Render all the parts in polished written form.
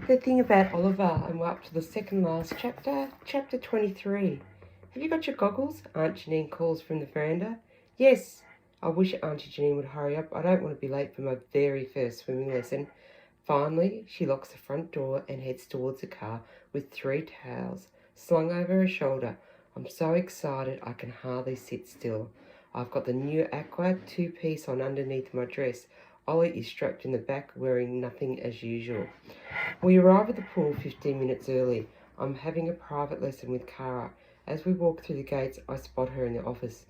The thing about Oliver, and we're up to the second last chapter, chapter 23. Have you got your goggles? Aunt Janine calls from the veranda. Yes. I wish Auntie Janine would hurry up. I don't want to be late for my very first swimming lesson. Finally, she locks the front door and heads towards the car with 3 towels slung over her shoulder. I'm so excited I can hardly sit still. I've got the new Aqua 2-piece on underneath my dress. Ollie is strapped in the back wearing nothing as usual. We arrive at the pool 15 minutes early. I'm having a private lesson with Cara. As we walk through the gates, I spot her in the office.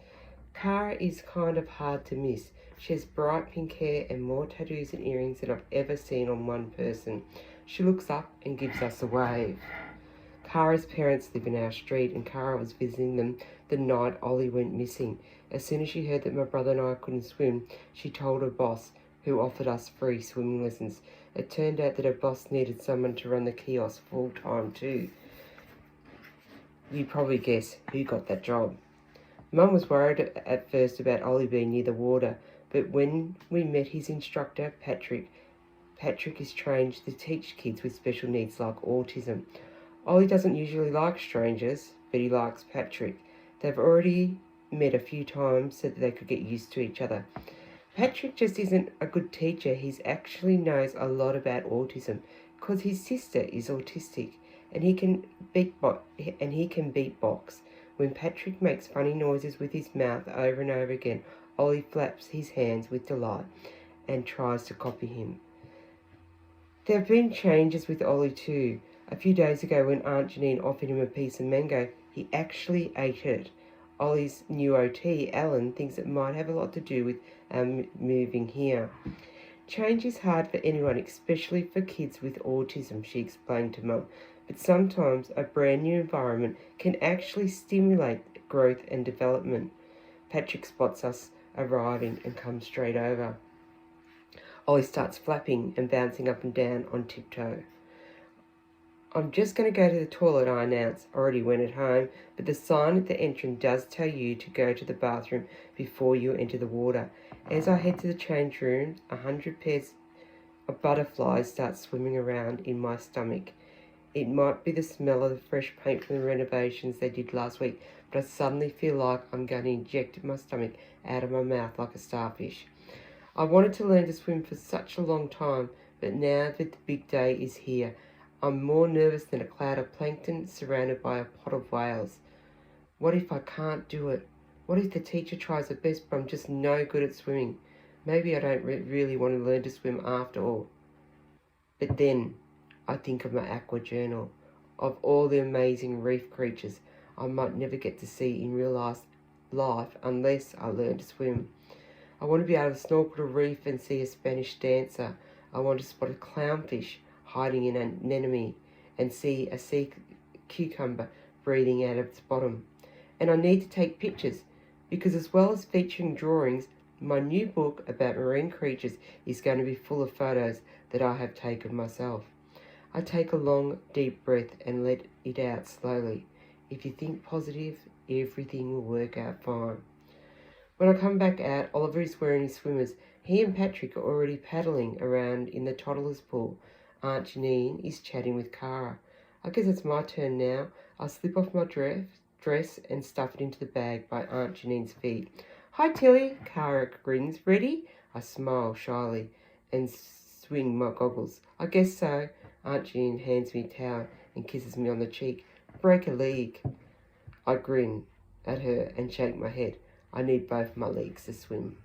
Cara is kind of hard to miss. She has bright pink hair and more tattoos and earrings than I've ever seen on one person. She looks up and gives us a wave. Cara's parents live in our street, and Cara was visiting them the night Ollie went missing. As soon as she heard that my brother and I couldn't swim, she told her boss, who offered us free swimming lessons. It turned out that her boss needed someone to run the kiosk full-time too. You probably guess who got that job. Mum was worried at first about Ollie being near the water, but when we met his instructor, Patrick is trained to teach kids with special needs like autism. Ollie doesn't usually like strangers, but he likes Patrick. They've already met a few times so that they could get used to each other. Patrick just isn't a good teacher. He actually knows a lot about autism because his sister is autistic, and he can beatbox. When Patrick makes funny noises with his mouth over and over again, Ollie flaps his hands with delight and tries to copy him. There have been changes with Ollie too. A few days ago when Aunt Janine offered him a piece of mango, he actually ate it. Ollie's new OT, Alan, thinks it might have a lot to do with moving here. Change is hard for anyone, especially for kids with autism, she explained to Mum. But sometimes a brand new environment can actually stimulate growth and development. Patrick spots us arriving and comes straight over. Ollie starts flapping and bouncing up and down on tiptoe. I'm just going to go to the toilet, I announce. I already went at home, but the sign at the entrance does tell you to go to the bathroom before you enter the water. As I head to the change room, 100 pairs of butterflies start swimming around in my stomach. It might be the smell of the fresh paint from the renovations they did last week, but I suddenly feel like I'm going to inject my stomach out of my mouth like a starfish. I wanted to learn to swim for such a long time, but now that the big day is here, I'm more nervous than a cloud of plankton surrounded by a pot of whales. What if I can't do it? What if the teacher tries her best but I'm just no good at swimming? Maybe I don't really want to learn to swim after all. But then I think of my aqua journal, of all the amazing reef creatures I might never get to see in real life unless I learn to swim. I want to be able to snorkel a reef and see a Spanish dancer. I want to spot a clownfish hiding in an anemone and see a sea cucumber breathing out of its bottom. And I need to take pictures because, as well as featuring drawings, my new book about marine creatures is going to be full of photos that I have taken myself. I take a long, deep breath and let it out slowly. If you think positive, everything will work out fine. When I come back out, Oliver is wearing his swimmers. He and Patrick are already paddling around in the toddler's pool. Aunt Janine is chatting with Cara. I guess it's my turn now. I slip off my dress and stuff it into the bag by Aunt Janine's feet. Hi, Tilly, Cara grins. Ready? I smile shyly and swing my goggles. I guess so. Aunt Janine hands me a towel and kisses me on the cheek. Break a leg. I grin at her and shake my head. I need both my legs to swim.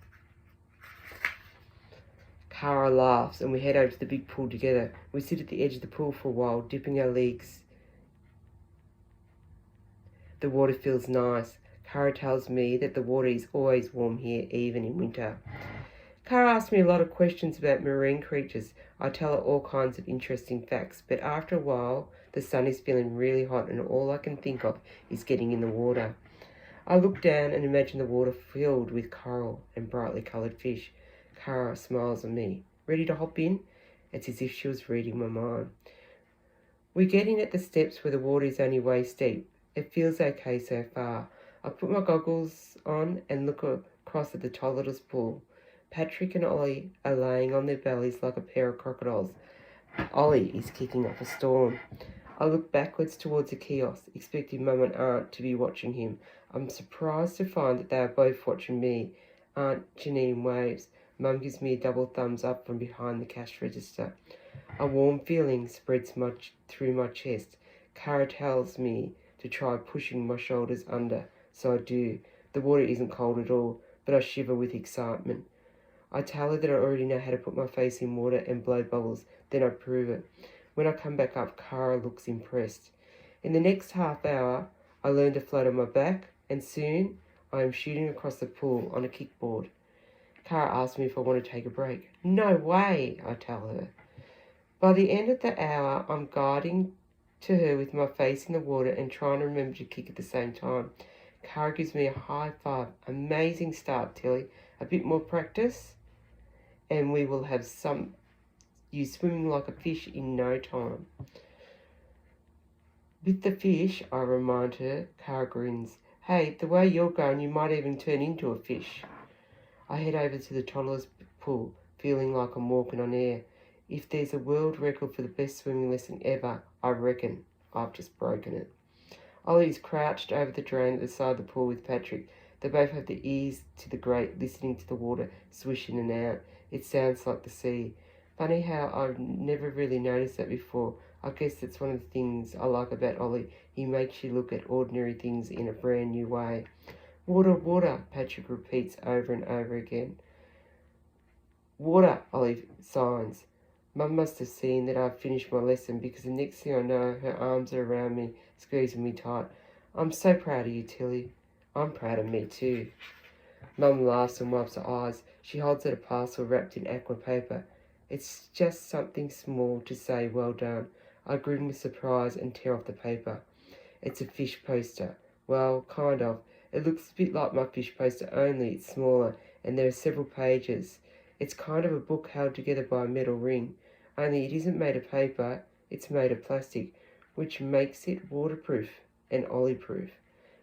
Cara laughs and we head over to the big pool together. We sit at the edge of the pool for a while, dipping our legs. The water feels nice. Cara tells me that the water is always warm here, even in winter. Cara asks me a lot of questions about marine creatures. I tell her all kinds of interesting facts, but after a while, the sun is feeling really hot and all I can think of is getting in the water. I look down and imagine the water filled with coral and brightly coloured fish. Cara smiles at me. Ready to hop in? It's as if she was reading my mind. We get in at the steps where the water is only waist deep. It feels okay so far. I put my goggles on and look across at the toddler's pool. Patrick and Ollie are laying on their bellies like a pair of crocodiles. Ollie is kicking up a storm. I look backwards towards the kiosk, expecting Mum and Aunt to be watching him. I'm surprised to find that they are both watching me. Aunt Janine waves. Mum gives me a double thumbs up from behind the cash register. A warm feeling spreads through my chest. Cara tells me to try pushing my shoulders under, so I do. The water isn't cold at all, but I shiver with excitement. I tell her that I already know how to put my face in water and blow bubbles, then I prove it. When I come back up, Cara looks impressed. In the next half hour, I learn to float on my back, and soon I am shooting across the pool on a kickboard. Cara asks me if I want to take a break. No way, I tell her. By the end of the hour, I'm guiding to her with my face in the water and trying to remember to kick at the same time. Cara gives me a high five. Amazing start, Tilly. A bit more practice, and we will have you swimming like a fish in no time. With the fish, I remind her. Cara grins. Hey, the way you're going, you might even turn into a fish. I head over to the toddler's pool, feeling like I'm walking on air. If there's a world record for the best swimming lesson ever, I reckon I've just broken it. Ollie's crouched over the drain at the side of the pool with Patrick. They both have their ears to the grate, listening to the water swish in and out. It sounds like the sea. Funny how I've never really noticed that before. I guess that's one of the things I like about Ollie. He makes you look at ordinary things in a brand new way. Water, water, Patrick repeats over and over again. Water, Ollie signs. Mum must have seen that I've finished my lesson, because the next thing I know, her arms are around me, squeezing me tight. I'm so proud of you, Tilly. I'm proud of me too. Mum laughs and wipes her eyes. She holds out a parcel wrapped in aqua paper. It's just something small to say well done. I grin with surprise and tear off the paper. It's a fish poster. Well, kind of. It looks a bit like my fish poster, only it's smaller, and there are several pages. It's kind of a book held together by a metal ring, only it isn't made of paper, it's made of plastic, which makes it waterproof and Ollie-proof.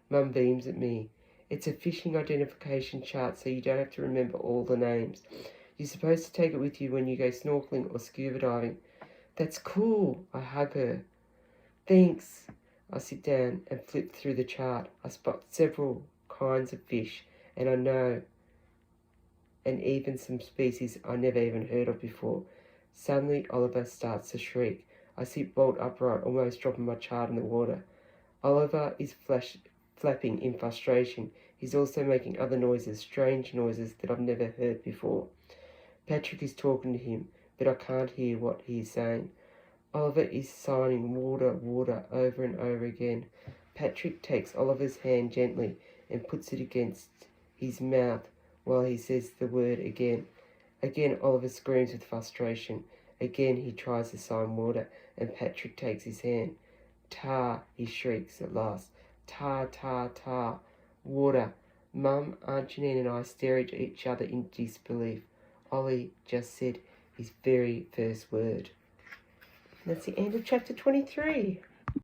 Mum beams at me. It's a fishing identification chart, so you don't have to remember all the names. You're supposed to take it with you when you go snorkeling or scuba diving. That's cool, I hug her. Thanks. I sit down and flip through the chart. I spot several kinds of fish, and even some species I never even heard of before. Suddenly, Oliver starts to shriek. I sit bolt upright, almost dropping my chart in the water. Oliver is flapping in frustration. He's also making other noises, strange noises that I've never heard before. Patrick is talking to him, but I can't hear what he is saying. Oliver is signing water, water over and over again. Patrick takes Oliver's hand gently and puts it against his mouth while he says the word again. Again, Oliver screams with frustration. Again, he tries to sign water, and Patrick takes his hand. Tar, he shrieks at last. Tar, tar, tar. Water. Mum, Aunt Janine and I stare at each other in disbelief. Ollie just said his very first word. That's the end of chapter 23.